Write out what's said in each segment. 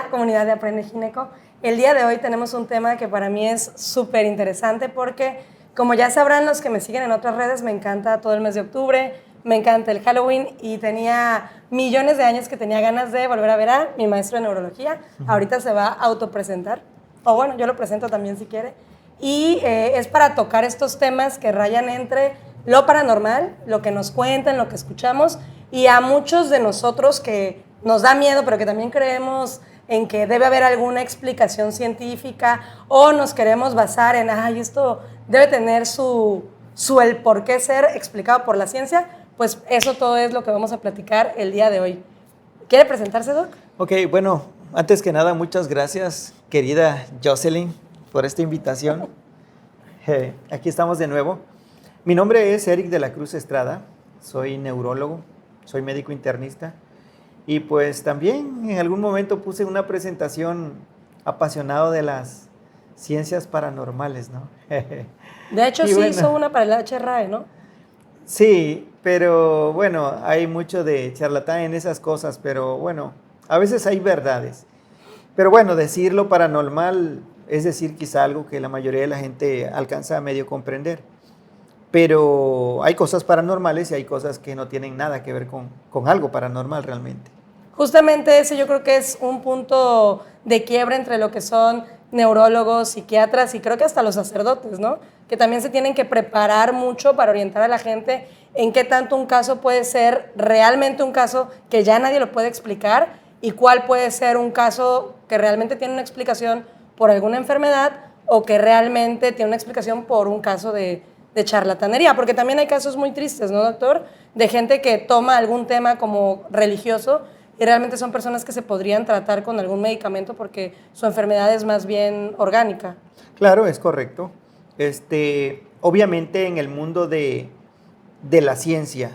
Hola, comunidad de Aprende Gineco. El día de hoy tenemos un tema que para mí es súper interesante porque, como ya sabrán los que me siguen en otras redes, me encanta todo el mes de octubre, me encanta el Halloween y tenía millones de años que tenía ganas de volver a ver a mi maestro de neurología. Ahorita se va a autopresentar, o bueno, yo lo presento también si quiere. Y es para tocar estos temas que rayan entre lo paranormal, lo que nos cuentan, lo que escuchamos, y a muchos de nosotros que nos da miedo, pero que también creemos en que debe haber alguna explicación científica o nos queremos basar en, ay, esto debe tener su el por qué ser explicado por la ciencia, pues eso todo es lo que vamos a platicar el día de hoy. ¿Quiere presentarse, Doc? Ok, bueno, antes que nada, muchas gracias, querida Jocelyn, por esta invitación. Aquí estamos de nuevo. Mi nombre es Eric de la Cruz Estrada, soy neurólogo, soy médico internista y pues también en algún momento puse una presentación apasionado de las ciencias paranormales, ¿no? De hecho, sí hizo una para el HRAE, ¿no? Sí, pero bueno, hay mucho de charlatán en esas cosas, pero bueno, a veces hay verdades. Pero bueno, decir lo paranormal es decir quizá algo que la mayoría de la gente alcanza a medio comprender. Pero hay cosas paranormales y hay cosas que no tienen nada que ver con algo paranormal realmente. Justamente ese yo creo que es un punto de quiebra entre lo que son neurólogos, psiquiatras y creo que hasta los sacerdotes, ¿no? Que también se tienen que preparar mucho para orientar a la gente en qué tanto un caso puede ser realmente un caso que ya nadie lo puede explicar y cuál puede ser un caso que realmente tiene una explicación por alguna enfermedad o que realmente tiene una explicación por un caso de charlatanería, porque también hay casos muy tristes, ¿no, doctor? De gente que toma algún tema como religioso y realmente son personas que se podrían tratar con algún medicamento porque su enfermedad es más bien orgánica. Claro, es correcto. Obviamente en el mundo de la ciencia,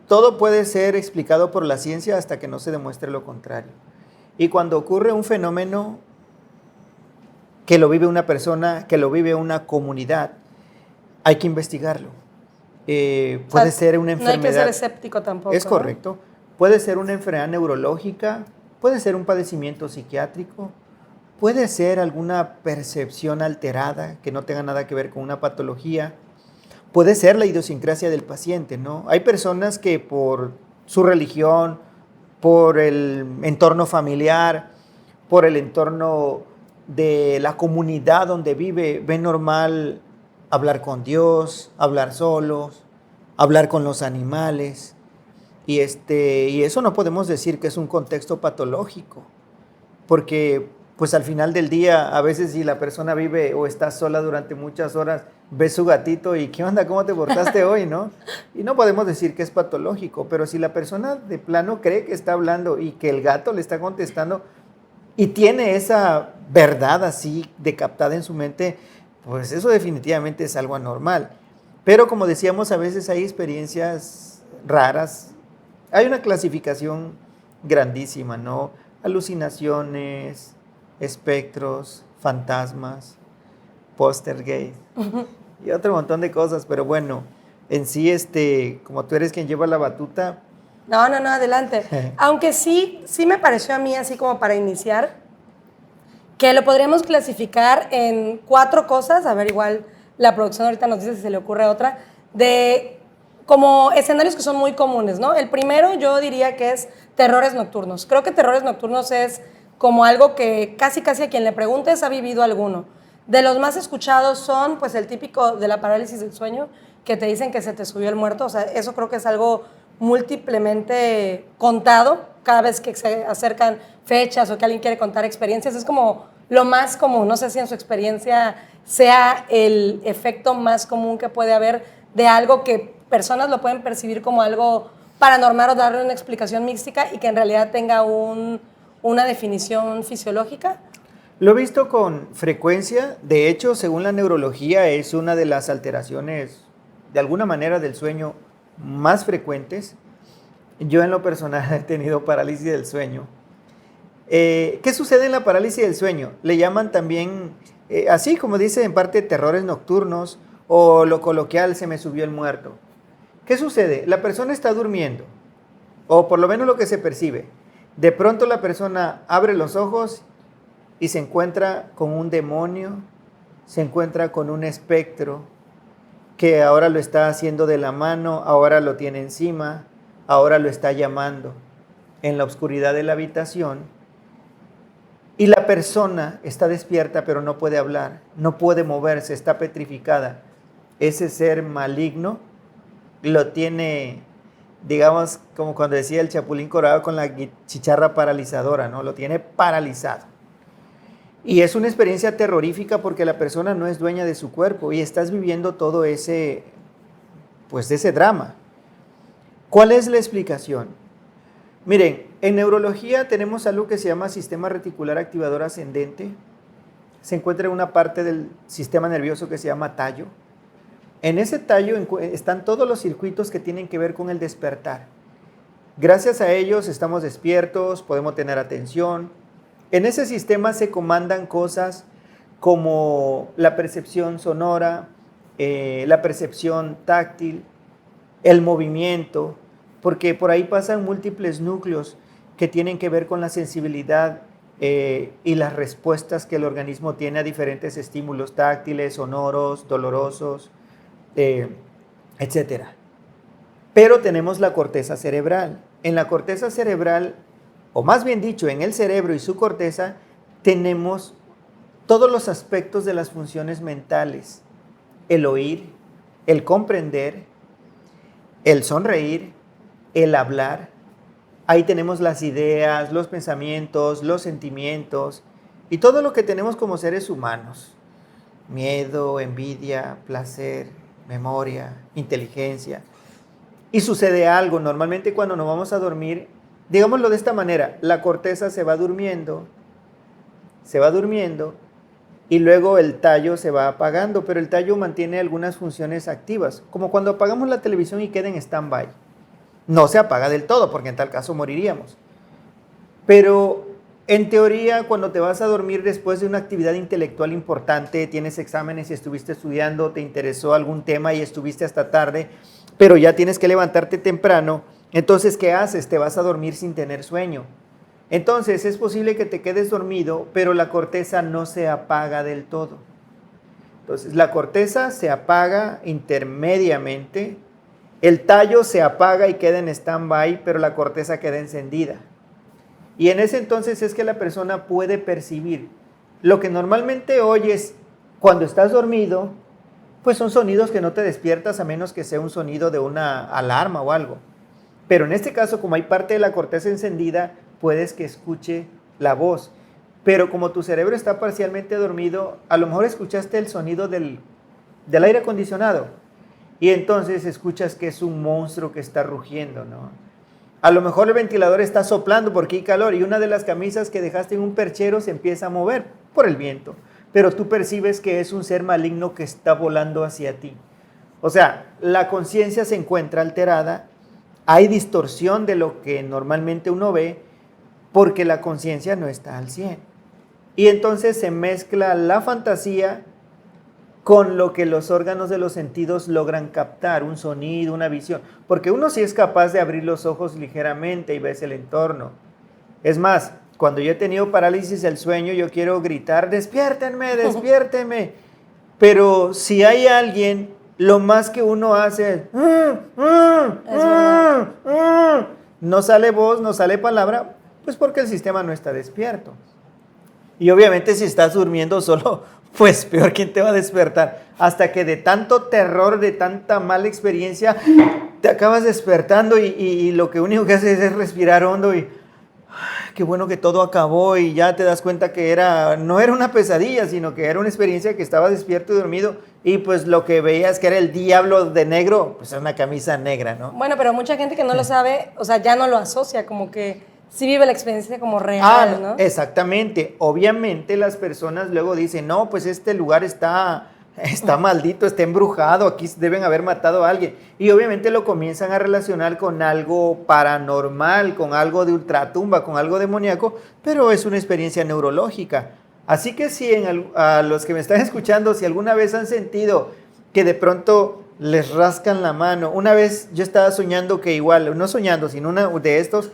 todo puede ser explicado por la ciencia hasta que no se demuestre lo contrario. Y cuando ocurre un fenómeno que lo vive una persona, que lo vive una comunidad, hay que investigarlo. Puede ser una enfermedad. No hay que ser escéptico tampoco. Es correcto. ¿No? Puede ser una enfermedad neurológica, puede ser un padecimiento psiquiátrico, puede ser alguna percepción alterada que no tenga nada que ver con una patología, puede ser la idiosincrasia del paciente, ¿no? Hay personas que por su religión, por el entorno familiar, por el entorno de la comunidad donde vive, ven normal hablar con Dios, hablar solos, hablar con los animales. Y eso no podemos decir que es un contexto patológico, porque pues al final del día, a veces si la persona vive o está sola durante muchas horas, ve su gatito y ¿qué onda? ¿Cómo te portaste hoy? ¿No? Y no podemos decir que es patológico, pero si la persona de plano cree que está hablando y que el gato le está contestando y tiene esa verdad así de captada en su mente, pues eso definitivamente es algo anormal. Pero como decíamos, a veces hay experiencias raras. Hay una clasificación grandísima, ¿no? Alucinaciones, espectros, fantasmas, poltergeist y otro montón de cosas. Pero bueno, en sí, como tú eres quien lleva la batuta. No, adelante. Aunque sí me pareció a mí, así como para iniciar, que lo podríamos clasificar en 4 cosas. A ver, igual la producción ahorita nos dice si se le ocurre otra, de como escenarios que son muy comunes, ¿no? El primero yo diría que es terrores nocturnos. Creo que terrores nocturnos es como algo que casi a quien le preguntes ha vivido alguno. De los más escuchados son pues el típico de la parálisis del sueño, que te dicen que se te subió el muerto. O sea, eso creo que es algo múltiplemente contado cada vez que se acercan fechas o que alguien quiere contar experiencias. Es como lo más común. No sé si en su experiencia sea el efecto más común que puede haber de algo que personas lo pueden percibir como algo paranormal o darle una explicación mística y que en realidad tenga una definición fisiológica. Lo he visto con frecuencia. De hecho, según la neurología, es una de las alteraciones, de alguna manera, del sueño más frecuentes. Yo en lo personal he tenido parálisis del sueño. ¿Qué sucede en la parálisis del sueño? Le llaman también, así como dice en parte, terrores nocturnos o lo coloquial, se me subió el muerto. ¿Qué sucede? La persona está durmiendo, o por lo menos lo que se percibe. De pronto la persona abre los ojos y se encuentra con un demonio, se encuentra con un espectro que ahora lo está haciendo de la mano, ahora lo tiene encima, ahora lo está llamando en la oscuridad de la habitación. Y la persona está despierta, pero no puede hablar, no puede moverse, está petrificada. Ese ser maligno lo tiene, digamos, como cuando decía el Chapulín Colorado, con la chicharra paralizadora, ¿no? Lo tiene paralizado. Y es una experiencia terrorífica porque la persona no es dueña de su cuerpo y estás viviendo todo ese, pues, ese drama. ¿Cuál es la explicación? Miren, en neurología tenemos algo que se llama sistema reticular activador ascendente. Se encuentra en una parte del sistema nervioso que se llama tallo. En ese tallo están todos los circuitos que tienen que ver con el despertar. Gracias a ellos estamos despiertos, podemos tener atención. En ese sistema se comandan cosas como la percepción sonora, la percepción táctil, el movimiento, porque por ahí pasan múltiples núcleos que tienen que ver con la sensibilidad y las respuestas que el organismo tiene a diferentes estímulos táctiles, sonoros, dolorosos, etc. Pero tenemos la corteza cerebral. En la corteza cerebral, o más bien dicho, en el cerebro y su corteza, tenemos todos los aspectos de las funciones mentales: el oír, el comprender, el sonreír, el hablar. Ahí tenemos las ideas, los pensamientos, los sentimientos y todo lo que tenemos como seres humanos: miedo, envidia, placer, memoria, inteligencia. Y sucede algo, normalmente cuando nos vamos a dormir, digámoslo de esta manera, la corteza se va durmiendo y luego el tallo se va apagando, pero el tallo mantiene algunas funciones activas, como cuando apagamos la televisión y queda en stand-by. No se apaga del todo, porque en tal caso moriríamos. Pero en teoría, cuando te vas a dormir después de una actividad intelectual importante, tienes exámenes y estuviste estudiando, te interesó algún tema y estuviste hasta tarde, pero ya tienes que levantarte temprano, entonces, ¿qué haces? Te vas a dormir sin tener sueño. Entonces, es posible que te quedes dormido, pero la corteza no se apaga del todo. Entonces, la corteza se apaga intermediamente, el tallo se apaga y queda en stand-by, pero la corteza queda encendida. Y en ese entonces es que la persona puede percibir. Lo que normalmente oyes cuando estás dormido, pues son sonidos que no te despiertas a menos que sea un sonido de una alarma o algo. Pero en este caso, como hay parte de la corteza encendida, puedes que escuche la voz. Pero como tu cerebro está parcialmente dormido, a lo mejor escuchaste el sonido del aire acondicionado. Y entonces escuchas que es un monstruo que está rugiendo, ¿no? A lo mejor el ventilador está soplando porque hay calor y una de las camisas que dejaste en un perchero se empieza a mover por el viento. Pero tú percibes que es un ser maligno que está volando hacia ti. O sea, la conciencia se encuentra alterada, hay distorsión de lo que normalmente uno ve porque la conciencia no está al 100. Y entonces se mezcla la fantasía con lo que los órganos de los sentidos logran captar, un sonido, una visión. Porque uno sí es capaz de abrir los ojos ligeramente y ves el entorno. Es más, cuando yo he tenido parálisis del sueño, yo quiero gritar: despiértenme, despiértenme. Pero si hay alguien, lo más que uno hace es no sale voz, no sale palabra, pues porque el sistema no está despierto. Y obviamente si estás durmiendo solo, pues peor, ¿quién te va a despertar? Hasta que de tanto terror, de tanta mala experiencia, te acabas despertando y lo que único que haces es respirar hondo y qué bueno que todo acabó y ya te das cuenta que no era una pesadilla, sino que era una experiencia que estaba despierto y dormido y pues lo que veías que era el diablo de negro, pues era una camisa negra, ¿no? Bueno, pero mucha gente que no lo sabe, o sea, ya no lo asocia, como que sí vive la experiencia como real, ¿no? Exactamente. Obviamente las personas luego dicen: no, pues este lugar está maldito, está embrujado, aquí deben haber matado a alguien. Y obviamente lo comienzan a relacionar con algo paranormal, con algo de ultratumba, con algo demoníaco, pero es una experiencia neurológica. Así que si a los que me están escuchando, si alguna vez han sentido que de pronto les rascan la mano, una vez yo estaba soñando que igual, no soñando, sino una de estos,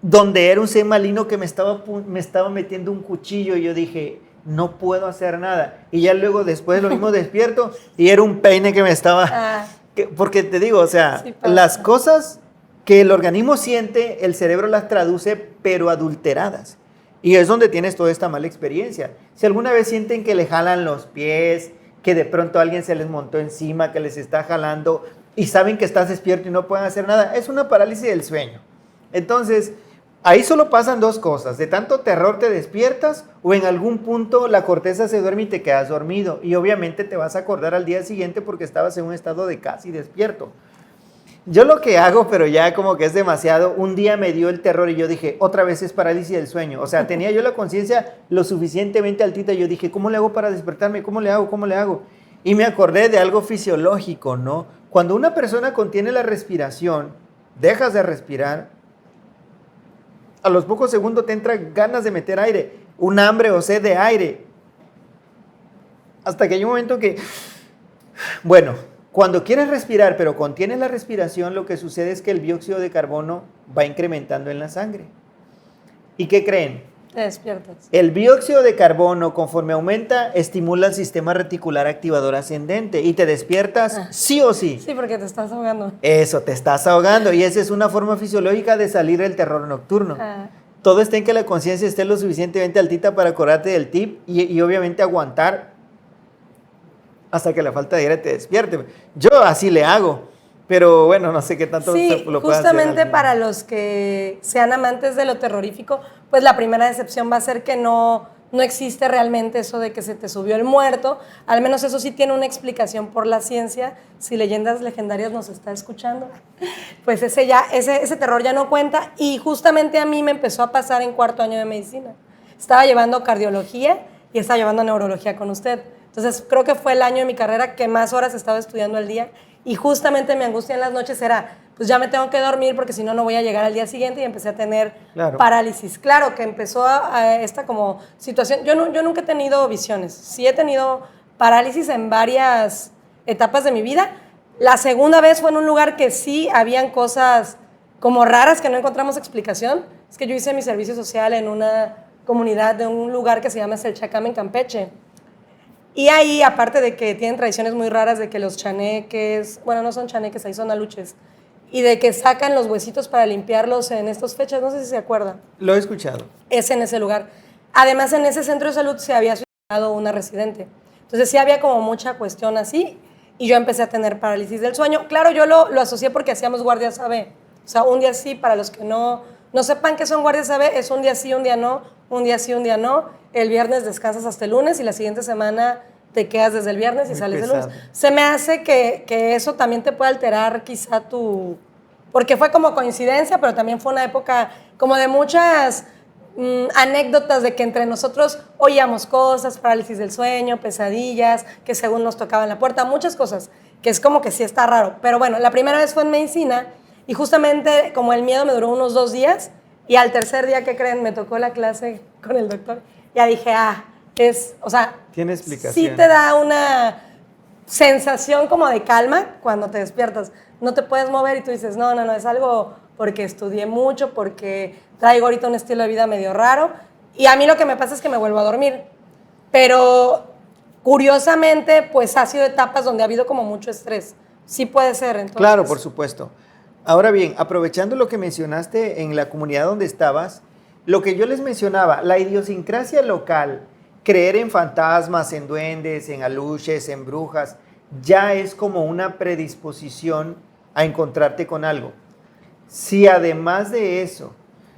donde era un ser maligno que me estaba metiendo un cuchillo y yo dije, no puedo hacer nada. Y ya luego después lo mismo despierto y era un peine que me estaba... porque te digo, o sea, sí, las cosas que el organismo siente, el cerebro las traduce, pero adulteradas. Y es donde tienes toda esta mala experiencia. Si alguna vez sienten que le jalan los pies, que de pronto alguien se les montó encima, que les está jalando y saben que estás despierto y no pueden hacer nada, es una parálisis del sueño. Entonces, ahí solo pasan dos cosas. De tanto terror te despiertas o en algún punto la corteza se duerme y te quedas dormido. Y obviamente te vas a acordar al día siguiente porque estabas en un estado de casi despierto. Yo lo que hago, pero ya como que es demasiado, un día me dio el terror y yo dije, otra vez es parálisis del sueño. O sea, tenía yo la conciencia lo suficientemente altita y yo dije, ¿cómo le hago para despertarme? ¿Cómo le hago? ¿Cómo le hago? Y me acordé de algo fisiológico, ¿no? Cuando una persona contiene la respiración, dejas de respirar, a los pocos segundos te entran ganas de meter aire, un hambre o sed de aire. Hasta que hay un momento que, bueno, cuando quieres respirar, pero contienes la respiración, lo que sucede es que el dióxido de carbono va incrementando en la sangre. ¿Y qué creen? Te despiertas. El dióxido de carbono, conforme aumenta, estimula el sistema reticular activador ascendente y te despiertas sí o sí. Sí, porque te estás ahogando. Eso, te estás ahogando y esa es una forma fisiológica de salir del terror nocturno. Todo está en que la conciencia esté lo suficientemente altita para acordarte del tip y obviamente aguantar hasta que la falta de aire te despierte. Yo así le hago, pero bueno, no sé qué tanto sí, lo puede hacer. Justamente para los que sean amantes de lo terrorífico, pues la primera decepción va a ser que no existe realmente eso de que se te subió el muerto. Al menos eso sí tiene una explicación por la ciencia. Si Leyendas Legendarias nos está escuchando, pues ese terror ya no cuenta. Y justamente a mí me empezó a pasar en cuarto año de medicina. Estaba llevando cardiología y estaba llevando neurología con usted. Entonces, creo que fue el año de mi carrera que más horas estaba estudiando al día y justamente mi angustia en las noches era, pues ya me tengo que dormir porque si no, no voy a llegar al día siguiente y empecé a tener parálisis. Claro que empezó a esta como situación, yo nunca he tenido visiones, sí he tenido parálisis en varias etapas de mi vida. La segunda vez fue en un lugar que sí habían cosas como raras que no encontramos explicación. Es que yo hice mi servicio social en una comunidad de un lugar que se llama Selchacam en Campeche. Y ahí, aparte de que tienen tradiciones muy raras de que los chaneques, bueno, no son chaneques, ahí son aluches, y de que sacan los huesitos para limpiarlos en estas fechas, no sé si se acuerdan. Lo he escuchado. Es en ese lugar. Además, en ese centro de salud se había suicidado una residente. Entonces, sí había como mucha cuestión así, y yo empecé a tener parálisis del sueño. Claro, yo lo asocié porque hacíamos guardias AB. O sea, un día sí, para los que no sepan qué son guardias AB, es un día sí, un día no, un día sí, un día no. El viernes descansas hasta el lunes y la siguiente semana te quedas desde el viernes y sales el lunes. Se me hace que eso también te puede alterar quizá porque fue como coincidencia, pero también fue una época como de muchas anécdotas de que entre nosotros oíamos cosas, parálisis del sueño, pesadillas, que según nos tocaban la puerta, muchas cosas, que es como que sí está raro. Pero bueno, la primera vez fue en medicina y justamente como el miedo me duró unos 2 días y al tercer día, ¿qué creen? Me tocó la clase con el doctor. Ya dije, o sea, tiene explicación. Sí te da una sensación como de calma cuando te despiertas. No te puedes mover y tú dices, no, es algo porque estudié mucho, porque traigo ahorita un estilo de vida medio raro. Y a mí lo que me pasa es que me vuelvo a dormir. Pero curiosamente, pues ha sido etapas donde ha habido como mucho estrés. Sí puede ser, entonces. Claro, por supuesto. Ahora bien, aprovechando lo que mencionaste en la comunidad donde estabas, lo que yo les mencionaba, la idiosincrasia local, creer en fantasmas, en duendes, en aluches, en brujas, ya es como una predisposición a encontrarte con algo. Si además de eso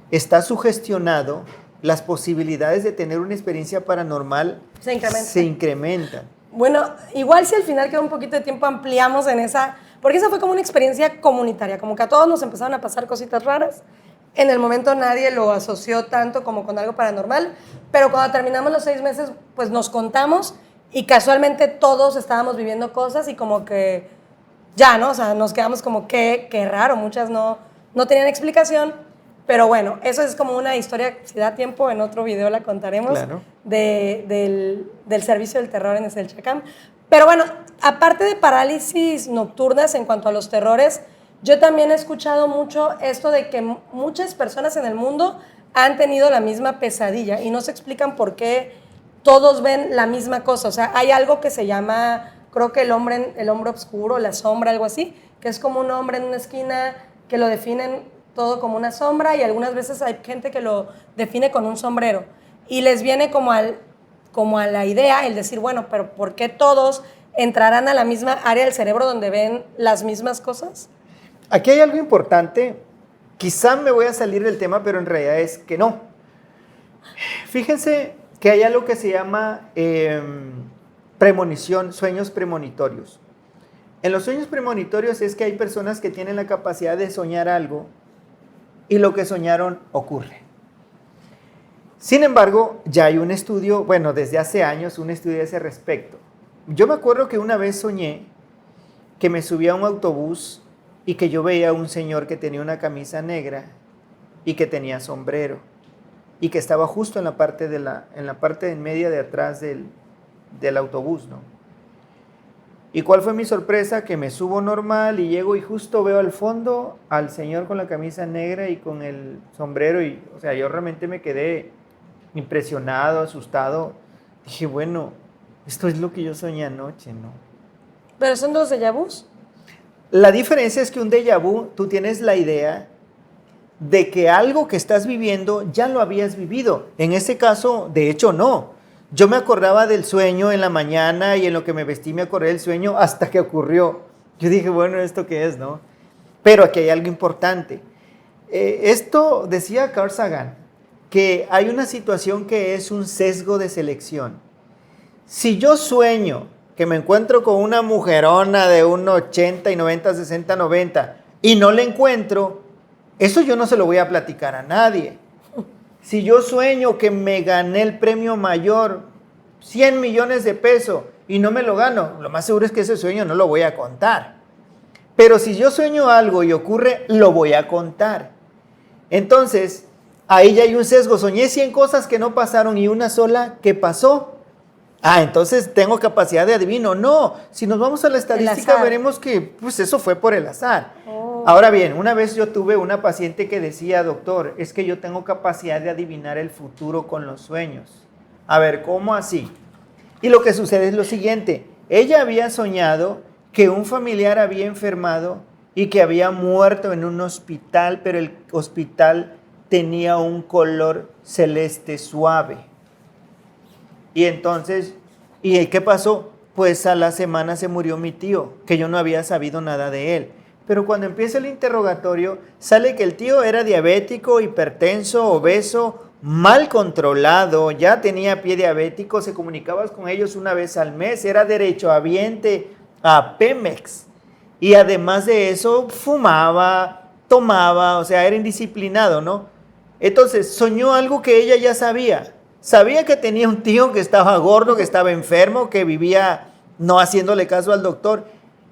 está sugestionado, las posibilidades de tener una experiencia paranormal se incrementan. Bueno, igual si al final queda un poquito de tiempo ampliamos en esa, porque esa fue como una experiencia comunitaria, como que a todos nos empezaron a pasar cositas raras. En el momento nadie lo asoció tanto como con algo paranormal, pero cuando terminamos los 6 meses, pues nos contamos y casualmente todos estábamos viviendo cosas y como que ya, ¿no? O sea, nos quedamos como qué raro, muchas no tenían explicación, pero bueno, eso es como una historia, si da tiempo, en otro video la contaremos, claro, del servicio del terror en Selchacam. Pero bueno, aparte de parálisis nocturnas en cuanto a los terrores, Yo también he escuchado mucho esto de que muchas personas en el mundo han tenido la misma pesadilla y no se explican por qué todos ven la misma cosa. O sea, hay algo que se llama, creo que el hombre oscuro, la sombra, algo así, que es como un hombre en una esquina que lo definen todo como una sombra y algunas veces hay gente que lo define con un sombrero. Y les viene como a la idea el decir, bueno, pero ¿por qué todos entrarán a la misma área del cerebro donde ven las mismas cosas? Aquí hay algo importante, quizá me voy a salir del tema, pero en realidad es que no. Fíjense que hay algo que se llama premonición, sueños premonitorios. En los sueños premonitorios es que hay personas que tienen la capacidad de soñar algo y lo que soñaron ocurre. Sin embargo, ya hay un estudio, bueno, desde hace años, un estudio a ese respecto. Yo me acuerdo que una vez soñé que me subía a un autobús y que yo veía a un señor que tenía una camisa negra y que tenía sombrero y que estaba justo en la parte en media de atrás del autobús, ¿no? ¿Y cuál fue mi sorpresa? Que me subo normal y llego y justo veo al fondo al señor con la camisa negra y con el sombrero y, o sea, yo realmente me quedé impresionado, asustado. Dije, bueno, esto es lo que yo soñé anoche, ¿no? ¿Pero son dos déjà vus? La diferencia es que un déjà vu, tú tienes la idea de que algo que estás viviendo ya lo habías vivido. En ese caso, de hecho, no. Yo me acordaba del sueño en la mañana y en lo que me vestí me acordé del sueño hasta que ocurrió. Yo dije, bueno, ¿esto qué es, no? Pero aquí hay algo importante. Esto decía Carl Sagan, que hay una situación que es un sesgo de selección. Si yo sueño que me encuentro con una mujerona de 1,80 y 90, 60, 90 y no la encuentro, eso yo no se lo voy a platicar a nadie. Si yo sueño que me gané el premio mayor, 100 millones de pesos, y no me lo gano, lo más seguro es que ese sueño no lo voy a contar. Pero si yo sueño algo y ocurre, lo voy a contar. Entonces, ahí ya hay un sesgo. Soñé 100 cosas que no pasaron y una sola que pasó. Entonces tengo capacidad de adivino. No, si nos vamos a la estadística veremos que pues eso fue por el azar. Ahora bien, una vez yo tuve una paciente que decía, doctor, es que yo tengo capacidad de adivinar el futuro con los sueños. A ver, ¿cómo así? Y lo que sucede es lo siguiente, ella había soñado que un familiar había enfermado y que había muerto en un hospital, pero el hospital tenía un color celeste suave. Y entonces, ¿y qué pasó? Pues a la semana se murió mi tío, que yo no había sabido nada de él. Pero cuando empieza el interrogatorio, sale que el tío era diabético, hipertenso, obeso, mal controlado, ya tenía pie diabético, se comunicaba con ellos una vez al mes, era derechohabiente a Pemex. Y además de eso, fumaba, tomaba, o sea, era indisciplinado, ¿no? Entonces, soñó algo que ella ya sabía. Sabía que tenía un tío que estaba gordo, que estaba enfermo, que vivía no haciéndole caso al doctor.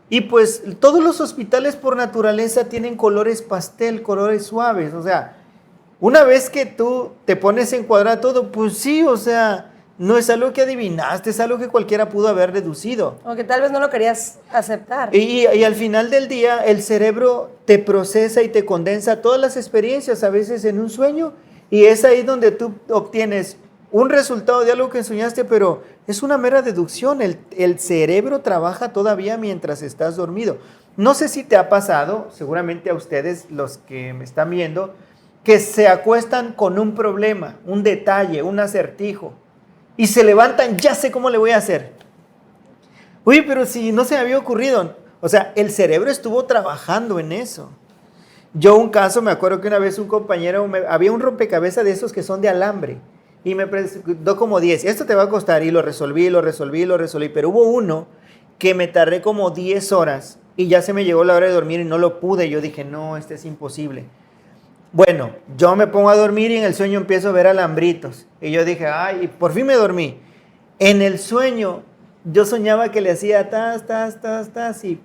Y pues todos los hospitales por naturaleza tienen colores pastel, colores suaves. O sea, una vez que tú te pones a encuadrar todo, pues sí, o sea, no es algo que adivinaste, es algo que cualquiera pudo haber deducido. O que tal vez no lo querías aceptar. Y al final del día, el cerebro te procesa y te condensa todas las experiencias, a veces en un sueño, y es ahí donde tú obtienes un resultado de algo que soñaste, pero es una mera deducción. El cerebro trabaja todavía mientras estás dormido. No sé si te ha pasado, seguramente a ustedes, los que me están viendo, que se acuestan con un problema, un detalle, un acertijo, y se levantan, ya sé cómo le voy a hacer. Uy, pero si no se me había ocurrido. O sea, el cerebro estuvo trabajando en eso. Yo un caso, me acuerdo que una vez un compañero, había un rompecabezas de esos que son de alambre, y me preguntó como 10, esto te va a costar, y lo resolví, pero hubo uno que me tardé como 10 horas, y ya se me llegó la hora de dormir y no lo pude. Yo dije, no, este es imposible. Bueno, yo me pongo a dormir y en el sueño empiezo a ver alambritos, y yo dije, ay, por fin me dormí. En el sueño, yo soñaba que le hacía tas, y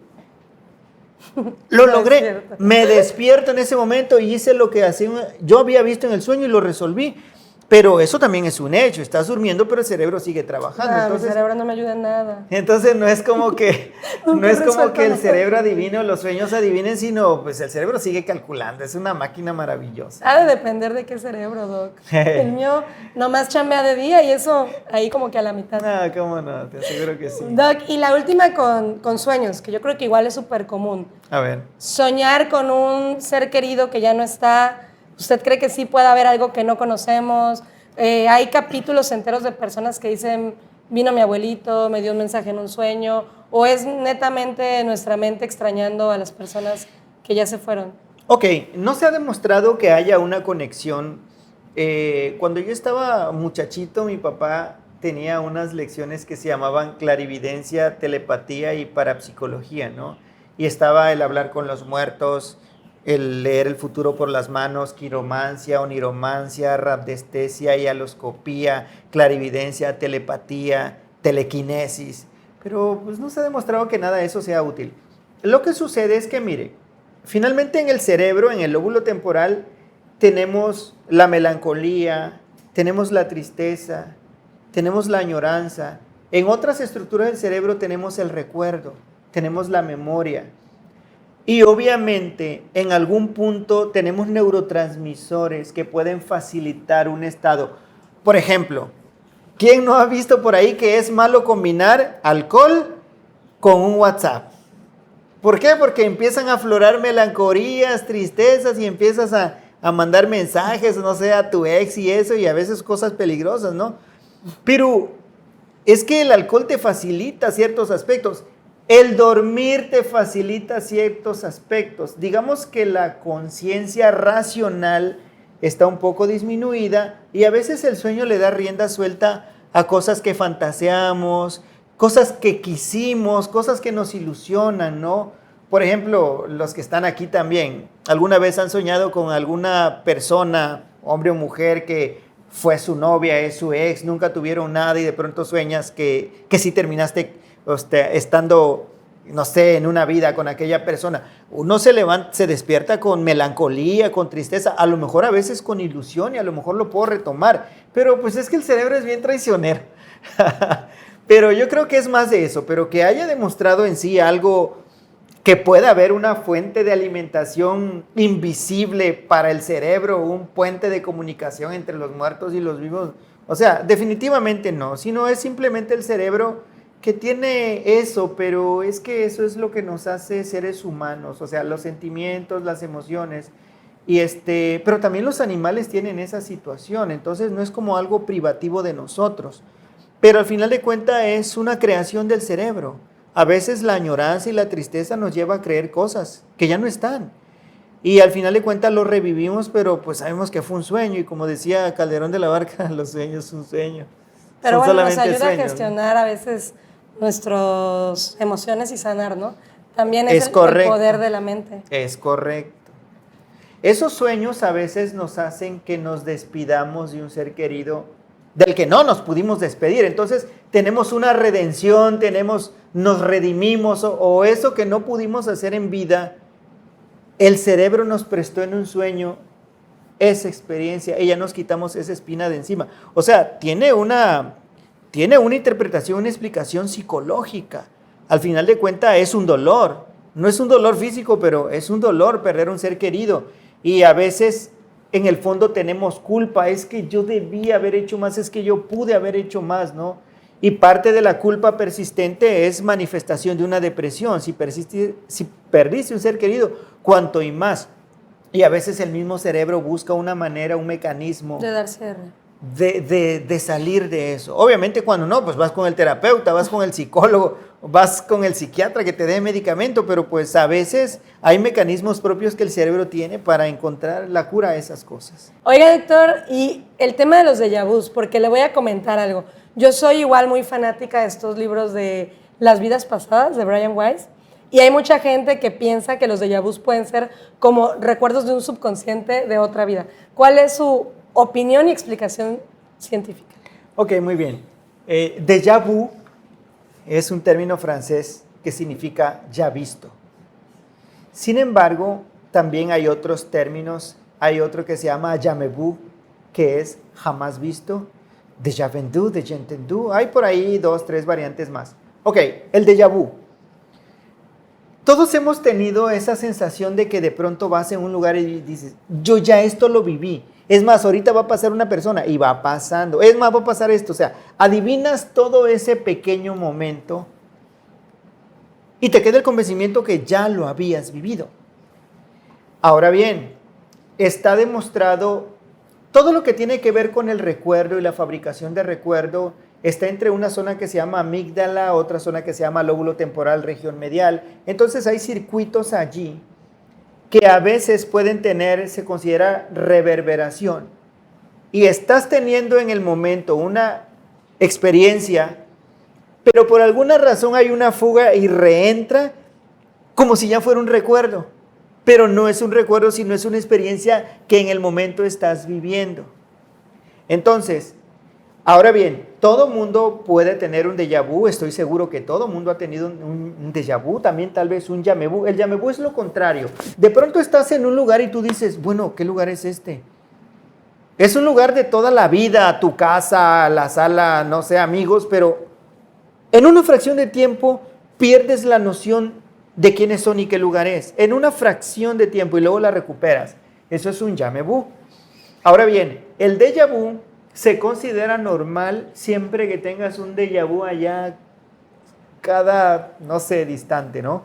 lo logré. Me despierto en ese momento y hice lo que yo había visto en el sueño y lo resolví. Pero eso también es un hecho, estás durmiendo, pero el cerebro sigue trabajando. No, Entonces, mi cerebro no me ayuda en nada. entonces no es como que, Nunca no es he como resuelto que el nada. cerebro adivine o los sueños adivinen, sino pues el cerebro sigue calculando, es una máquina maravillosa. Ha de depender de qué cerebro, Doc. El mío nomás chambea de día y eso ahí como que a la mitad. Ah, cómo no, te aseguro que sí. Doc, y la última con sueños, que yo creo que igual es súper común. A ver. Soñar con un ser querido que ya no está. ¿Usted cree que sí puede haber algo que no conocemos? Hay capítulos enteros de personas que dicen, vino mi abuelito, me dio un mensaje en un sueño, o es netamente nuestra mente extrañando a las personas que ya se fueron. Ok, no se ha demostrado que haya una conexión. Cuando yo estaba muchachito, mi papá tenía unas lecciones que se llamaban clarividencia, telepatía y parapsicología, ¿no? Y estaba el hablar con los muertos, el leer el futuro por las manos, quiromancia, oniromancia, rhabdestesia, hialoscopía, clarividencia, telepatía, telequinesis. Pero pues no se ha demostrado que nada de eso sea útil. Lo que sucede es que, mire, finalmente en el cerebro, en el lóbulo temporal, tenemos la melancolía, tenemos la tristeza, tenemos la añoranza. En otras estructuras del cerebro tenemos el recuerdo, tenemos la memoria. Y obviamente en algún punto tenemos neurotransmisores que pueden facilitar un estado. Por ejemplo, ¿quién no ha visto por ahí que es malo combinar alcohol con un WhatsApp? ¿Por qué? Porque empiezan a aflorar melancolías, tristezas y empiezas a mandar mensajes, no sé, a tu ex y eso, y a veces cosas peligrosas, ¿no? Pero es que el alcohol te facilita ciertos aspectos. El dormir te facilita ciertos aspectos. Digamos que la conciencia racional está un poco disminuida y a veces el sueño le da rienda suelta a cosas que fantaseamos, cosas que quisimos, cosas que nos ilusionan, ¿no? Por ejemplo, los que están aquí también, ¿alguna vez han soñado con alguna persona, hombre o mujer, que fue su novia, es su ex, nunca tuvieron nada y de pronto sueñas que sí terminaste estando, no sé, en una vida con aquella persona? Uno se levanta, se despierta con melancolía, con tristeza, a lo mejor a veces con ilusión y a lo mejor lo puedo retomar, pero pues es que el cerebro es bien traicionero. Pero yo creo que es más de eso, pero que haya demostrado en sí algo, que pueda haber una fuente de alimentación invisible para el cerebro, un puente de comunicación entre los muertos y los vivos. O sea, definitivamente no, sino es simplemente el cerebro que tiene eso, pero es que eso es lo que nos hace seres humanos, o sea, los sentimientos, las emociones. Pero también los animales tienen esa situación, entonces no es como algo privativo de nosotros. Pero al final de cuentas es una creación del cerebro. A veces la añoranza y la tristeza nos lleva a creer cosas que ya no están. Y al final de cuentas lo revivimos, pero pues sabemos que fue un sueño. Y como decía Calderón de la Barca, los sueños son sueños. Pero son bueno, nos solamente ayuda sueños, a gestionar a veces nuestras emociones y sanar, ¿no? También Es el correcto. poder de la mente. Es correcto. Esos sueños a veces nos hacen que nos despidamos de un ser querido del que no nos pudimos despedir. Entonces tenemos una redención, nos redimimos, o eso que no pudimos hacer en vida, el cerebro nos prestó en un sueño esa experiencia y ya nos quitamos esa espina de encima. O sea, tiene una interpretación, una explicación psicológica. Al final de cuentas es un dolor. No es un dolor físico, pero es un dolor perder un ser querido. Y a veces en el fondo tenemos culpa. Es que yo debí haber hecho más, es que yo pude haber hecho más, ¿no? Y parte de la culpa persistente es manifestación de una depresión. Si perdiste un ser querido, cuanto y más. Y a veces el mismo cerebro busca una manera, un mecanismo De dar cierre. de salir de eso. Obviamente cuando no, pues vas con el terapeuta, vas con el psicólogo, vas con el psiquiatra que te dé medicamento, pero pues a veces hay mecanismos propios que el cerebro tiene para encontrar la cura a esas cosas. Oiga, Héctor, y el tema de los déjà vus, porque le voy a comentar algo. Yo soy igual muy fanática de estos libros de Las vidas pasadas, de Brian Weiss, y hay mucha gente que piensa que los déjà vus pueden ser como recuerdos de un subconsciente de otra vida. ¿Cuál es su opinión y explicación científica? Ok, muy bien. Déjà vu es un término francés que significa ya visto. Sin embargo, también hay otros términos. Hay otro que se llama jamais vu, que es jamás visto, déjà vu, déjà entendu. Hay por ahí 2, 3 variantes más. Ok, el déjà vu. Todos hemos tenido esa sensación de que de pronto vas en un lugar y dices, yo ya esto lo viví. Es más, ahorita va a pasar una persona y va pasando. Es más, va a pasar esto. O sea, adivinas todo ese pequeño momento y te queda el convencimiento que ya lo habías vivido. Ahora bien, está demostrado todo lo que tiene que ver con el recuerdo y la fabricación de recuerdo. Está entre una zona que se llama amígdala, otra zona que se llama lóbulo temporal, región medial. Entonces hay circuitos allí que a veces pueden tener, se considera reverberación. Y estás teniendo en el momento una experiencia, pero por alguna razón hay una fuga y reentra como si ya fuera un recuerdo. Pero no es un recuerdo, sino es una experiencia que en el momento estás viviendo. Entonces, ahora bien, todo mundo puede tener un déjà vu, estoy seguro que todo mundo ha tenido un déjà vu, también tal vez un jamais vu. El jamais vu es lo contrario. De pronto estás en un lugar y tú dices, bueno, ¿qué lugar es este? Es un lugar de toda la vida, tu casa, la sala, no sé, amigos, pero en una fracción de tiempo pierdes la noción de quiénes son y qué lugar es. En una fracción de tiempo y luego la recuperas. Eso es un jamais vu. Ahora bien, el déjà vu se considera normal siempre que tengas un déjà vu allá cada, no sé, distante, ¿no?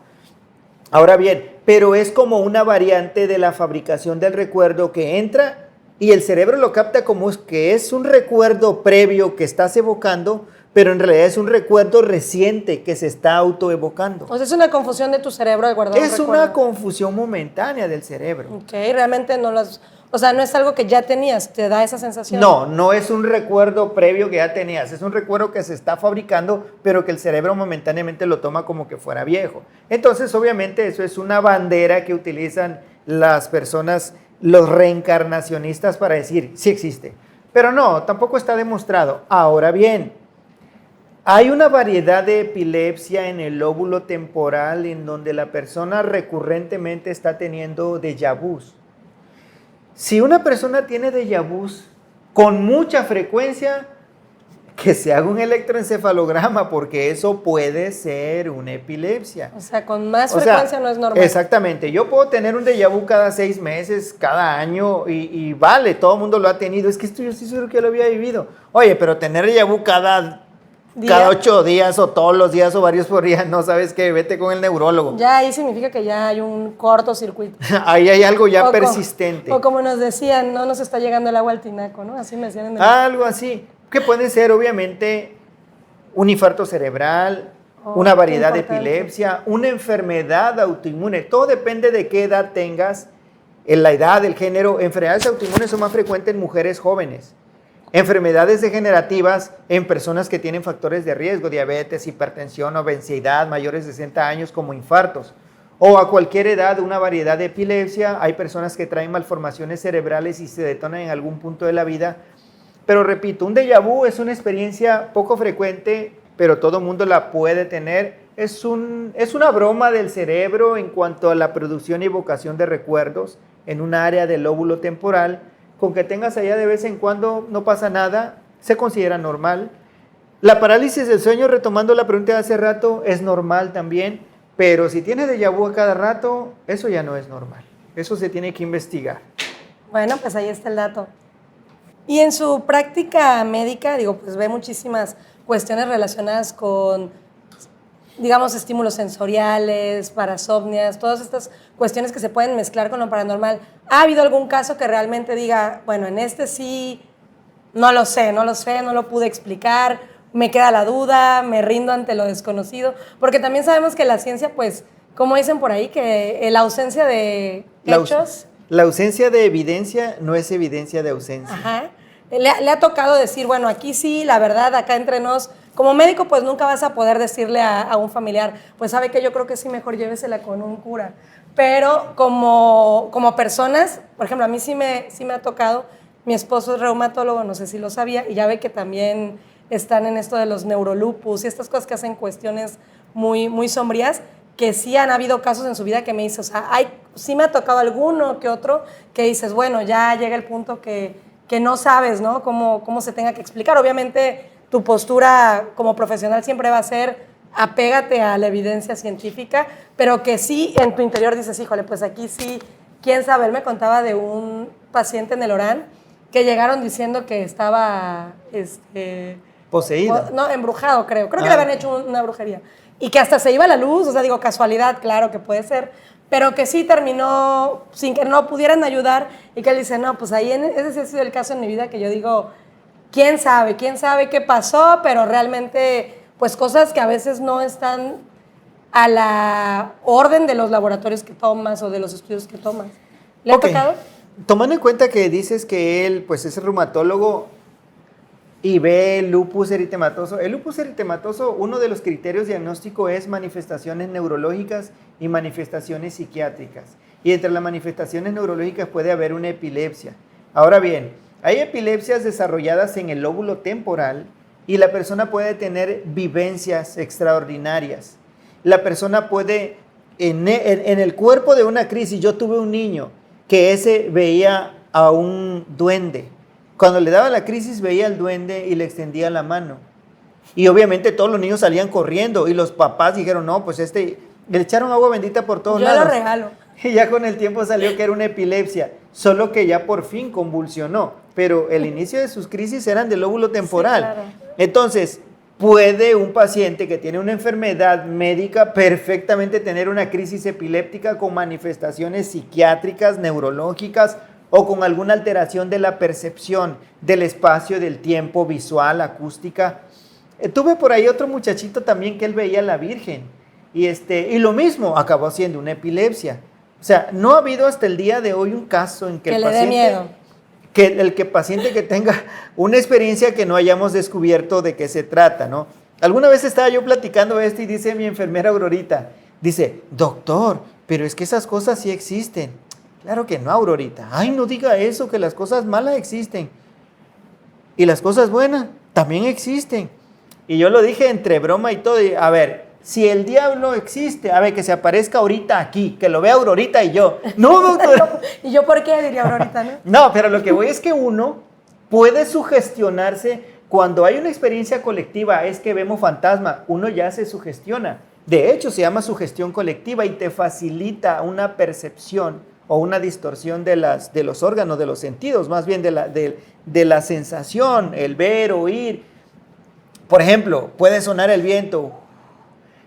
Ahora bien, pero es como una variante de la fabricación del recuerdo que entra y el cerebro lo capta como que es un recuerdo previo que estás evocando, pero en realidad es un recuerdo reciente que se está autoevocando. O sea, es una confusión de tu cerebro de guardar un Es recuerdo. una confusión momentánea del cerebro. Ok, realmente no las... O sea, no es algo que ya tenías, te da esa sensación. No, no es un recuerdo previo que ya tenías, es un recuerdo que se está fabricando, pero que el cerebro momentáneamente lo toma como que fuera viejo. Entonces, obviamente, eso es una bandera que utilizan las personas, los reencarnacionistas, para decir, sí existe. Pero no, tampoco está demostrado. Ahora bien, hay una variedad de epilepsia en el lóbulo temporal en donde la persona recurrentemente está teniendo déjà vus. Si una persona tiene déjà vus con mucha frecuencia, que se haga un electroencefalograma porque eso puede ser una epilepsia. O sea, con más frecuencia no es normal. Exactamente. Yo puedo tener un déjà vu cada 6 meses, cada año y vale, todo el mundo lo ha tenido. Es que esto yo sí seguro que lo había vivido. Oye, pero tener déjà vu cada 8 días o todos los días o varios por día, no sabes qué, vete con el neurólogo. Ya ahí significa que ya hay un cortocircuito. Ahí hay algo ya persistente. O como nos decían, no nos está llegando el agua al tinaco, ¿no? Así me decían en el... Algo así, que puede ser obviamente un infarto cerebral, una variedad de epilepsia, una enfermedad autoinmune. Todo depende de qué edad tengas, en la edad, el género. Enfermedades autoinmunes son más frecuentes en mujeres jóvenes. Enfermedades degenerativas en personas que tienen factores de riesgo, diabetes, hipertensión, obesidad, mayores de 60 años como infartos. O a cualquier edad, una variedad de epilepsia. Hay personas que traen malformaciones cerebrales y se detonan en algún punto de la vida. Pero repito, un déjà vu es una experiencia poco frecuente, pero todo mundo la puede tener. Es una broma del cerebro en cuanto a la producción y evocación de recuerdos en un área del lóbulo temporal. Con que tengas allá de vez en cuando no pasa nada, se considera normal. La parálisis del sueño, retomando la pregunta de hace rato, es normal también, pero si tienes déjà vu a cada rato, eso ya no es normal. Eso se tiene que investigar. Bueno, pues ahí está el dato. Y en su práctica médica, pues ve muchísimas cuestiones relacionadas con, digamos, estímulos sensoriales, parasomnias, todas estas cuestiones que se pueden mezclar con lo paranormal. ¿Ha habido algún caso que realmente diga, bueno, en este sí, no lo sé, no lo pude explicar, me queda la duda, me rindo ante lo desconocido? Porque también sabemos que la ciencia, pues, como dicen por ahí, que la ausencia de hechos... La ausencia de evidencia no es evidencia de ausencia. Ajá. Le ha tocado decir, bueno, aquí sí, la verdad, acá entre nos, como médico, pues nunca vas a poder decirle a un familiar, pues sabe que yo creo que sí, mejor llévesela con un cura. Pero como personas, por ejemplo, a mí sí me ha tocado, mi esposo es reumatólogo, no sé si lo sabía, y ya ve que también están en esto de los neurolupus y estas cosas que hacen cuestiones muy, muy sombrías, que sí han habido casos en su vida que me dice, o sea, sí me ha tocado alguno que otro que dices, bueno, ya llega el punto que que no sabes, ¿no? Cómo se tenga que explicar. Obviamente, tu postura como profesional siempre va a ser apégate a la evidencia científica, pero que sí en tu interior dices, híjole, pues aquí sí, quién sabe. Él me contaba de un paciente en el Orán que llegaron diciendo que estaba poseído. No, embrujado, creo. Creo que le habían hecho una brujería. Y que hasta se iba la luz, o sea, digo, casualidad, claro que puede ser, pero que sí terminó sin que no pudieran ayudar y que él dice, no, pues ahí ese sí ha sido el caso en mi vida que yo digo, quién sabe qué pasó, pero realmente, pues cosas que a veces no están a la orden de los laboratorios que tomas o de los estudios que tomas. ¿Le ha tocado? Tomando en cuenta que dices que él, pues, es reumatólogo y ve lupus eritematoso. El lupus eritematoso, uno de los criterios diagnósticos es manifestaciones neurológicas y manifestaciones psiquiátricas. Y entre las manifestaciones neurológicas puede haber una epilepsia. Ahora bien, hay epilepsias desarrolladas en el lóbulo temporal y la persona puede tener vivencias extraordinarias. La persona puede, en el cuerpo de una crisis, yo tuve un niño que ese veía a un duende. Cuando le daba la crisis veía al duende y le extendía la mano. Y obviamente todos los niños salían corriendo y los papás dijeron, no, pues le echaron agua bendita por todos lados. Yo lo regalo. Y ya con el tiempo salió que era una epilepsia, solo que ya por fin convulsionó. Pero el inicio de sus crisis eran del lóbulo temporal. Sí, claro. Entonces, puede un paciente que tiene una enfermedad médica perfectamente tener una crisis epiléptica con manifestaciones psiquiátricas, neurológicas o con alguna alteración de la percepción del espacio, del tiempo, visual, acústica. Tuve por ahí otro muchachito también que él veía a la Virgen y lo mismo, acabó siendo una epilepsia. O sea, no ha habido hasta el día de hoy un caso en que el paciente... le dé miedo. El paciente que tenga una experiencia que no hayamos descubierto de qué se trata, ¿no? Alguna vez estaba yo platicando esto y dice mi enfermera Aurorita, dice, doctor, pero es que esas cosas sí existen. Claro que no, Aurorita. Ay, no diga eso, que las cosas malas existen. Y las cosas buenas también existen. Y yo lo dije entre broma y todo. Y, a ver, si el diablo existe, a ver, que se aparezca ahorita aquí, que lo vea Aurorita y yo. No, doctor. ¿Y yo por qué diría Aurorita, no? No, pero lo que voy es que uno puede sugestionarse cuando hay una experiencia colectiva, es que vemos fantasma, uno ya se sugestiona. De hecho, se llama sugestión colectiva y te facilita una percepción o una distorsión de los órganos, de los sentidos, más bien de la sensación, el ver, oír. Por ejemplo, puede sonar el viento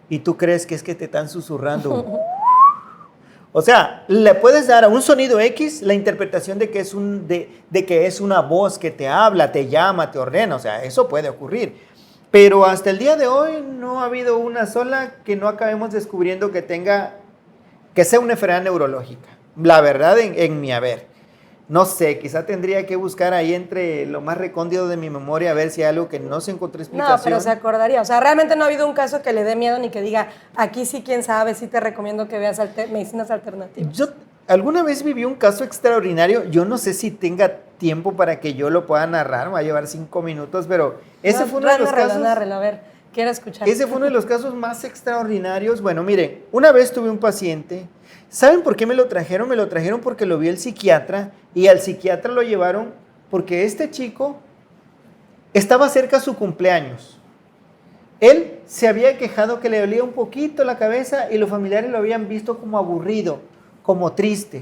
y tú crees que es que te están susurrando. O sea, le puedes dar a un sonido X la interpretación de que es una voz que te habla, te llama, te ordena. O sea, eso puede ocurrir. Pero hasta el día de hoy no ha habido una sola que no acabemos descubriendo que sea una enfermedad neurológica. La verdad, en mi haber. No sé, quizá tendría que buscar ahí entre lo más recóndito de mi memoria a ver si hay algo que no se encontró explicación. No, pero se acordaría. O sea, realmente no ha habido un caso que le dé miedo ni que diga, aquí sí, quién sabe, sí te recomiendo que veas medicinas alternativas. Yo alguna vez viví un caso extraordinario. Yo no sé si tenga tiempo para que yo lo pueda narrar. Me va a llevar 5 minutos, pero ese fue uno de los casos... A ver, quiero escuchar. Ese fue uno de los casos más extraordinarios. Bueno, miren, una vez tuve un paciente... ¿Saben por qué me lo trajeron? Me lo trajeron porque lo vio el psiquiatra y al psiquiatra lo llevaron porque este chico estaba cerca de su cumpleaños. Él se había quejado que le dolía un poquito la cabeza y los familiares lo habían visto como aburrido, como triste.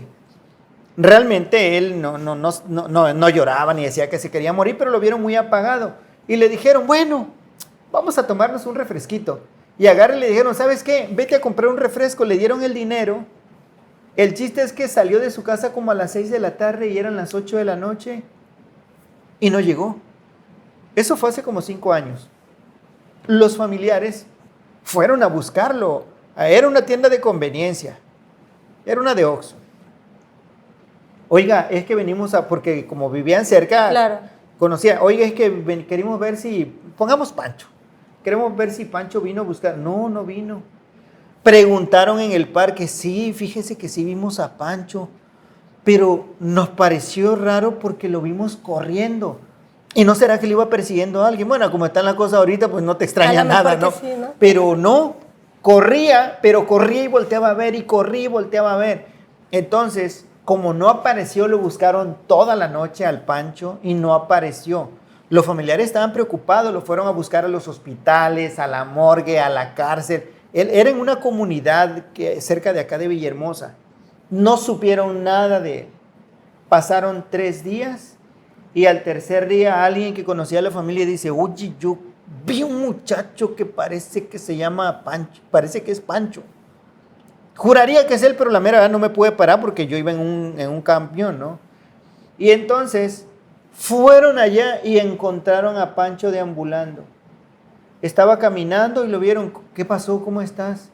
Realmente él no lloraba ni decía que se quería morir, pero lo vieron muy apagado. Y le dijeron, bueno, vamos a tomarnos un refresquito. Y agarre y le dijeron, ¿sabes qué? Vete a comprar un refresco. Le dieron el dinero. El chiste es que salió de su casa como a las 6 de la tarde y eran las 8 de la noche y no llegó. Eso fue hace como 5 años. Los familiares fueron a buscarlo. Era una tienda de conveniencia. Era una de Oxxo. Oiga, es que venimos porque como vivían cerca, claro, conocía. Oiga, es que queremos ver si, pongamos Pancho. Queremos ver si Pancho vino a buscar. No, no vino. Preguntaron en el parque, sí, fíjese que sí vimos a Pancho, pero nos pareció raro porque lo vimos corriendo. ¿Y no será que le iba persiguiendo a alguien? Bueno, como está la cosa ahorita, pues no te extraña nada, ¿no? Sí, ¿no? Pero no, corría y volteaba a ver, y corría y volteaba a ver. Entonces, Como no apareció, lo buscaron toda la noche al Pancho y no apareció. Los familiares estaban preocupados, lo fueron a buscar a los hospitales, a la morgue, a la cárcel. Él era en una comunidad cerca de acá de Villahermosa. No supieron nada de él. Pasaron 3 días y al tercer día alguien que conocía a la familia dice, oye, yo vi un muchacho que parece que se llama Pancho, parece que es Pancho. Juraría que es él, pero la mera verdad no me pude parar porque yo iba en un camión, ¿no? Y entonces fueron allá y encontraron a Pancho deambulando. Estaba caminando y lo vieron. ¿Qué pasó? ¿Cómo estás?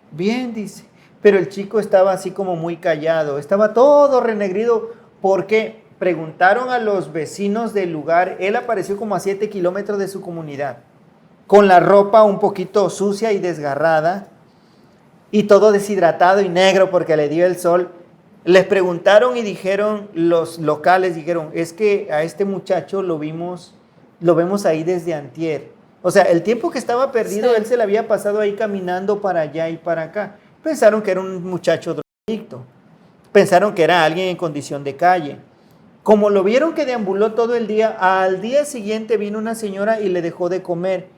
Bien, dice. Pero el chico estaba así como muy callado. Estaba todo renegrido porque preguntaron a los vecinos del lugar. Él apareció como a 7 kilómetros de su comunidad, con la ropa un poquito sucia y desgarrada, y todo deshidratado y negro porque le dio el sol. Les preguntaron y dijeron, los locales dijeron, es que a este muchacho lo vemos ahí desde antier. O sea, el tiempo que estaba perdido, él se le había pasado ahí caminando para allá y para acá. Pensaron que era un muchacho drogadicto. Pensaron que era alguien en condición de calle. Como lo vieron que deambuló todo el día, al día siguiente vino una señora y le dejó de comer.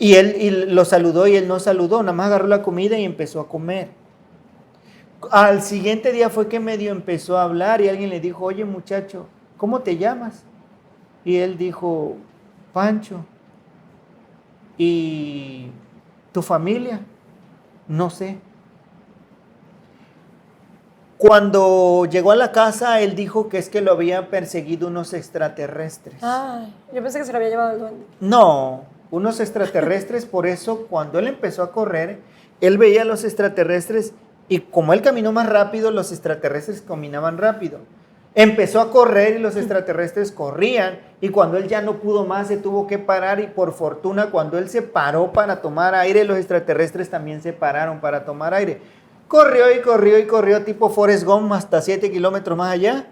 Y él lo saludó y él no saludó, nada más agarró la comida y empezó a comer. Al siguiente día fue que medio empezó a hablar y alguien le dijo, oye muchacho, ¿cómo te llamas? Y él dijo, Pancho. ¿Y tu familia? No sé. Cuando llegó a la casa, él dijo que es que lo habían perseguido unos extraterrestres. Ay, yo pensé que se lo había llevado el duende. No, unos extraterrestres, por eso cuando él empezó a correr, él veía a los extraterrestres y como él caminó más rápido, los extraterrestres caminaban rápido. Empezó a correr y los extraterrestres corrían y cuando él ya no pudo más se tuvo que parar y por fortuna cuando él se paró para tomar aire, los extraterrestres también se pararon para tomar aire. Corrió y corrió y corrió tipo Forrest Gump hasta 7 kilómetros más allá.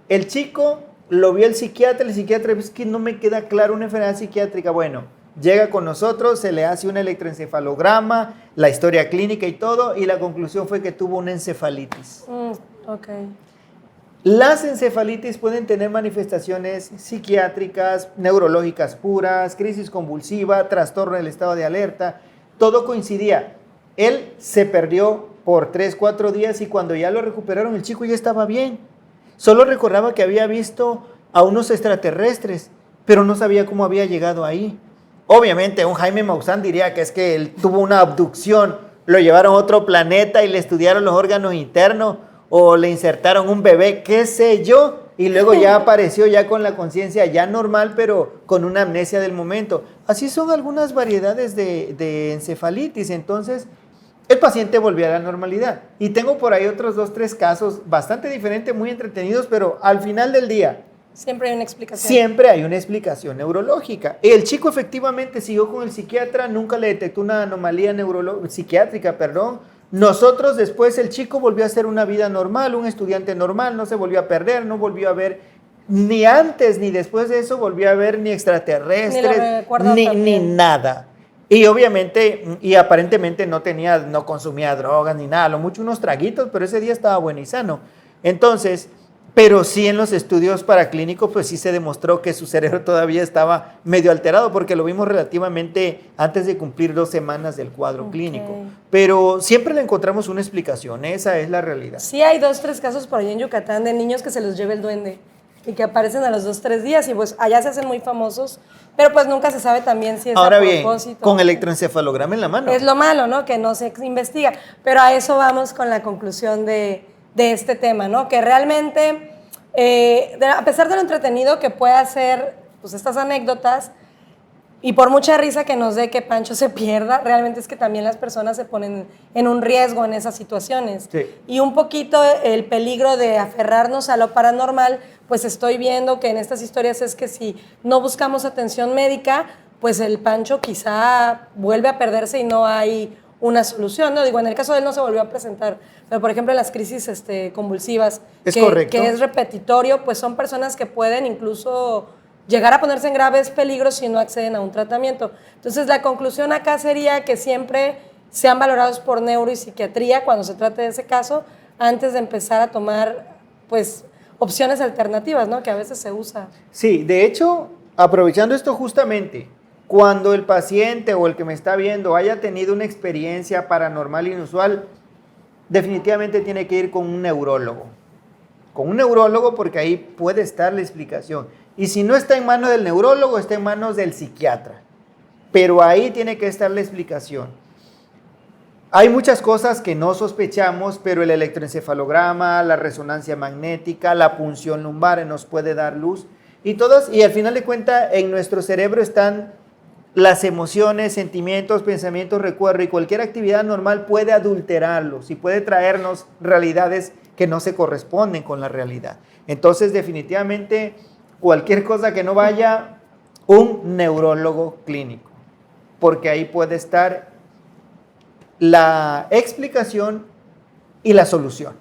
El chico lo vio el psiquiatra es que no me queda claro una enfermedad psiquiátrica. Bueno, llega con nosotros, se le hace un electroencefalograma, la historia clínica y todo, y la conclusión fue que tuvo una encefalitis. Ok. Las encefalitis pueden tener manifestaciones psiquiátricas, neurológicas puras, crisis convulsiva, trastorno del estado de alerta, todo coincidía. Él se perdió por 3, 4 días y cuando ya lo recuperaron el chico ya estaba bien. Solo recordaba que había visto a unos extraterrestres, pero no sabía cómo había llegado ahí. Obviamente un Jaime Maussan diría que es que él tuvo una abducción, lo llevaron a otro planeta y le estudiaron los órganos internos o le insertaron un bebé, qué sé yo, y luego ya apareció ya con la conciencia ya normal, pero con una amnesia del momento. Así son algunas variedades de encefalitis. Entonces, el paciente volvió a la normalidad. Y tengo por ahí otros 2, 3 casos bastante diferentes, muy entretenidos, pero al final del día, siempre hay una explicación. Siempre hay una explicación neurológica. El chico efectivamente siguió con el psiquiatra, nunca le detectó una anomalía psiquiátrica. Nosotros después el chico volvió a hacer una vida normal, un estudiante normal, no se volvió a perder, no volvió a ver, ni antes ni después de eso volvió a ver ni extraterrestres, ni nada. Y obviamente, y aparentemente no consumía drogas ni nada, lo mucho unos traguitos, pero ese día estaba bueno y sano. Entonces, pero sí en los estudios paraclínicos, pues sí se demostró que su cerebro todavía estaba medio alterado, porque lo vimos relativamente antes de cumplir 2 semanas del cuadro clínico. Pero siempre le encontramos una explicación, esa es la realidad. Sí hay 2, 3 casos por allá en Yucatán de niños que se los lleva el duende y que aparecen a los 2, 3 días y pues allá se hacen muy famosos, pero pues nunca se sabe también si es ahora a bien, propósito. Con electroencefalograma en la mano. Es lo malo, ¿no? Que no se investiga, pero a eso vamos con la conclusión de este tema, ¿no? Que realmente, a pesar de lo entretenido que puede ser pues, estas anécdotas, y por mucha risa que nos dé que Pancho se pierda, realmente es que también las personas se ponen en un riesgo en esas situaciones. Sí. Y un poquito el peligro de aferrarnos a lo paranormal, pues estoy viendo que en estas historias es que si no buscamos atención médica, pues el Pancho quizá vuelve a perderse y no hay una solución, ¿no? Digo, en el caso de él no se volvió a presentar, pero por ejemplo en las crisis convulsivas, que es repetitorio, pues son personas que pueden incluso llegar a ponerse en graves peligros si no acceden a un tratamiento. Entonces la conclusión acá sería que siempre sean valorados por neuro y psiquiatría cuando se trate de ese caso, antes de empezar a tomar, pues, opciones alternativas, ¿no? Que a veces se usa. Sí, de hecho, aprovechando esto justamente, cuando el paciente o el que me está viendo haya tenido una experiencia paranormal inusual, definitivamente tiene que ir con un neurólogo. Con un neurólogo porque ahí puede estar la explicación. Y si no está en manos del neurólogo, está en manos del psiquiatra. Pero ahí tiene que estar la explicación. Hay muchas cosas que no sospechamos, pero el electroencefalograma, la resonancia magnética, la punción lumbar nos puede dar luz. Y al final de cuentas, en nuestro cerebro están las emociones, sentimientos, pensamientos, recuerdos, y cualquier actividad normal puede adulterarlos y puede traernos realidades que no se corresponden con la realidad. Entonces, definitivamente, cualquier cosa que no vaya, un neurólogo clínico, porque ahí puede estar la explicación y la solución.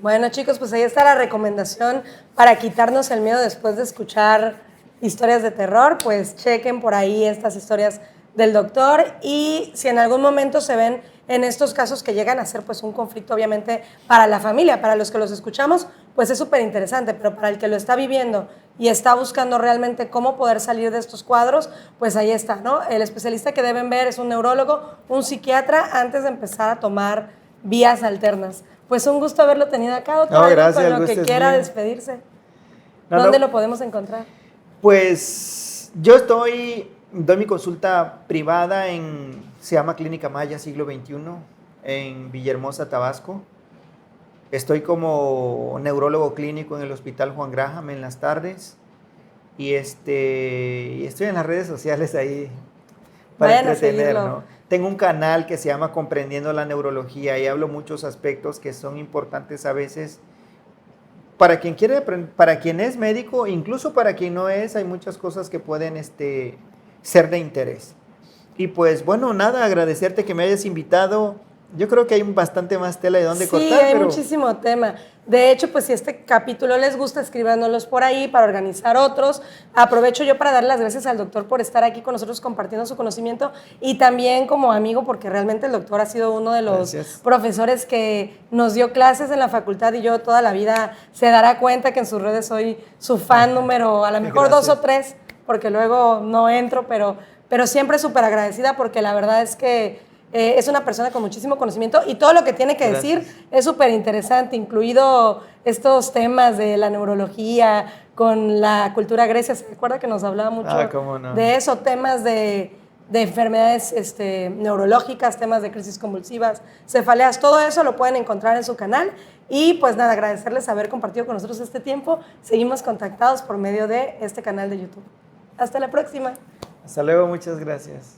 Bueno, chicos, pues ahí está la recomendación para quitarnos el miedo después de escuchar historias de terror. Pues chequen por ahí estas historias del doctor, y si en algún momento se ven en estos casos que llegan a ser pues un conflicto, obviamente, para la familia, para los que los escuchamos, pues es súper interesante, pero para el que lo está viviendo y está buscando realmente cómo poder salir de estos cuadros, pues ahí está, ¿no? El especialista que deben ver es un neurólogo, un psiquiatra, antes de empezar a tomar vías alternas. Pues un gusto haberlo tenido acá, doctor. No, gracias, con lo que quiera despedirse. ¿Dónde lo podemos encontrar? Pues yo doy mi consulta privada se llama Clínica Maya Siglo XXI, en Villahermosa, Tabasco. Estoy como neurólogo clínico en el Hospital Juan Graham en las tardes. Y estoy en las redes sociales ahí para entretener, ¿no? Tengo un canal que se llama Comprendiendo la Neurología y hablo muchos aspectos que son importantes a veces para quien quiere, para quien es médico, incluso para quien no es. Hay muchas cosas que pueden ser de interés. Y pues bueno, nada, agradecerte que me hayas invitado. Yo creo que hay bastante más tela de dónde cortar. Sí, hay muchísimo tema. De hecho, pues si este capítulo les gusta, escríbanoslos por ahí para organizar otros. Aprovecho yo para dar las gracias al doctor por estar aquí con nosotros compartiendo su conocimiento, y también como amigo, porque realmente el doctor ha sido uno de los profesores que nos dio clases en la facultad, y yo toda la vida se dará cuenta que en sus redes soy su fan número, a lo mejor 2 o 3, porque luego no entro, pero siempre súper agradecida, porque la verdad es que es una persona con muchísimo conocimiento, y todo lo que tiene que decir es súper interesante, incluido estos temas de la neurología con la cultura grecia. ¿Se acuerda que nos hablaba mucho de eso? Temas de enfermedades neurológicas, temas de crisis convulsivas, cefaleas, todo eso lo pueden encontrar en su canal. Y pues nada, agradecerles haber compartido con nosotros este tiempo. Seguimos contactados por medio de este canal de YouTube. Hasta la próxima. Hasta luego, muchas gracias.